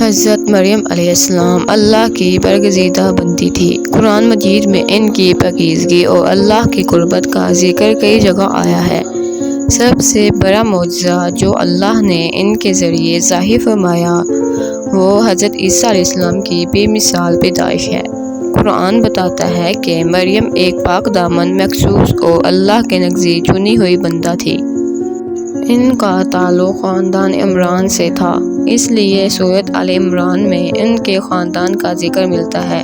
حضرت مریم علیہ السلام اللہ کی برگزیدہ بندی تھی۔ قرآن مجید میں ان کی پاکیزگی اور اللہ کی قربت کا ذکر کئی جگہ آیا ہے۔ سب سے بڑا معجزہ جو اللہ نے ان کے ذریعے ظاہر فرمایا وہ حضرت عیسیٰ علیہ السلام کی بے مثال پیدائش ہے۔ قرآن بتاتا ہے کہ مریم ایک پاک دامن، مخصوص اور اللہ کے نزدیک چنی ہوئی بندہ تھی۔ ان کا تعلق خاندان عمران سے تھا، اس لیے سورۃ آل عمران میں ان کے خاندان کا ذکر ملتا ہے۔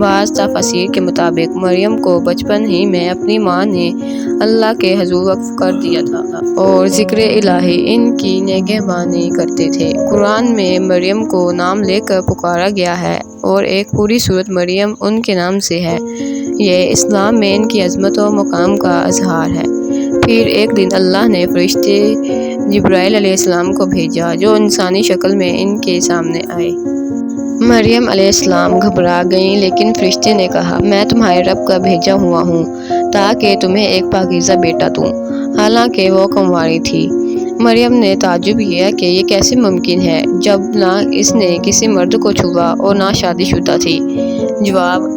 بعض تفاسیر کے مطابق مریم کو بچپن ہی میں اپنی ماں نے اللہ کے حضور وقف کر دیا تھا اور ذکر الہی ان کی نگہبانی کرتے تھے۔ قرآن میں مریم کو نام لے کر پکارا گیا ہے اور ایک پوری سورت مریم ان کے نام سے ہے۔ یہ اسلام میں ان کی عظمت و مقام کا اظہار ہے۔ پھر ایک دن اللہ نے فرشتے جبرائیل علیہ السلام کو بھیجا جو انسانی شکل میں ان کے سامنے آئے۔ مریم علیہ السلام گھبرا گئیں، لیکن فرشتے نے کہا، میں تمہارے رب کا بھیجا ہوا ہوں تاکہ تمہیں ایک پاکیزہ بیٹا دوں۔ حالانکہ وہ کنواری تھی۔ مریم نے تعجب کیا کہ یہ کیسے ممکن ہے جب نہ اس نے کسی مرد کو چھوا اور نہ شادی شدہ تھی۔ جواب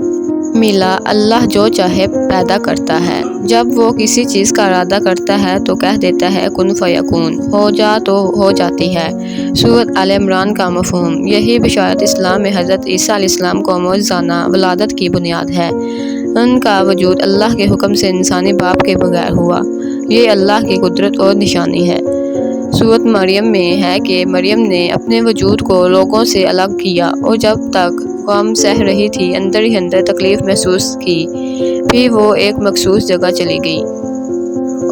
ملا، اللہ جو چاہے پیدا کرتا ہے۔ جب وہ کسی چیز کا ارادہ کرتا ہے تو کہہ دیتا ہے کن فیکون، ہو جا تو ہو جاتی ہے۔ سورۃ آل عمران کا مفہوم یہی بشارت اسلام میں حضرت عیسیٰ علیہ السلام کو معجزانہ ولادت کی بنیاد ہے۔ ان کا وجود اللہ کے حکم سے انسانی باپ کے بغیر ہوا۔ یہ اللہ کی قدرت اور نشانی ہے۔ سورۃ مریم میں ہے کہ مریم نے اپنے وجود کو لوگوں سے الگ کیا اور جب تک غم سہ رہی تھی اندر ہی اندر تکلیف محسوس کی، پھر وہ ایک مخصوص جگہ چلی گئی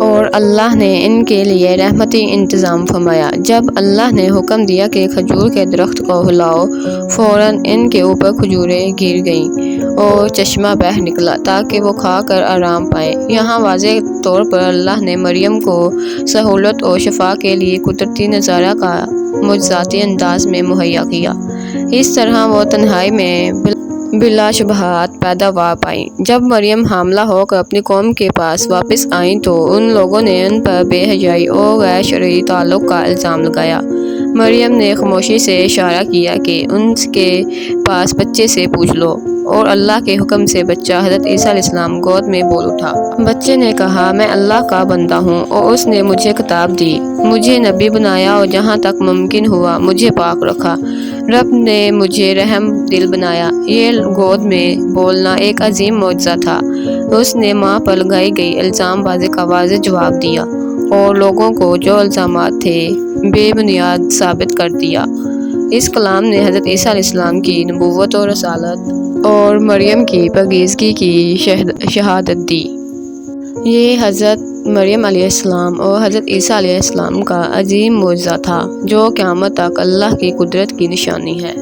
اور اللہ نے ان کے لیے رحمتی انتظام فرمایا۔ جب اللہ نے حکم دیا کہ کھجور کے درخت کو ہلاؤ، فوراً ان کے اوپر کھجوریں گر گئیں اور چشمہ بہہ نکلا تاکہ وہ کھا کر آرام پائیں۔ یہاں واضح طور پر اللہ نے مریم کو سہولت اور شفا کے لیے قدرتی نظارہ کا معجزاتی انداز میں مہیا کیا۔ اس طرح وہ تنہائی میں بلا شبہات پیداوار پائیں۔ جب مریم حاملہ ہو کر اپنی قوم کے پاس واپس آئیں تو ان لوگوں نے ان پر بے حیائی اور غیر شرعی تعلق کا الزام لگایا۔ مریم نے خاموشی سے اشارہ کیا کہ ان کے پاس بچے سے پوچھ لو، اور اللہ کے حکم سے بچہ حضرت عیسیٰ علیہ السلام گود میں بول اٹھا۔ بچے نے کہا، میں اللہ کا بندہ ہوں اور اس نے مجھے کتاب دی، مجھے نبی بنایا اور جہاں تک ممکن ہوا مجھے پاک رکھا۔ رب نے مجھے رحم دل بنایا۔ یہ گود میں بولنا ایک عظیم معجزہ تھا۔ اس نے ماں پر لگائی گئی الزام بازی کا واضح جواب دیا اور لوگوں کو جو الزامات تھے بے بنیاد ثابت کر دیا۔ اس کلام نے حضرت عیسیٰ علیہ السلام کی نبوت اور رسالت اور مریم کی پاکیزگی کی شہادت دی۔ یہ حضرت مریم علیہ السلام اور حضرت عیسیٰ علیہ السلام کا عظیم معجزہ تھا جو قیامت تک اللہ کی قدرت کی نشانی ہے۔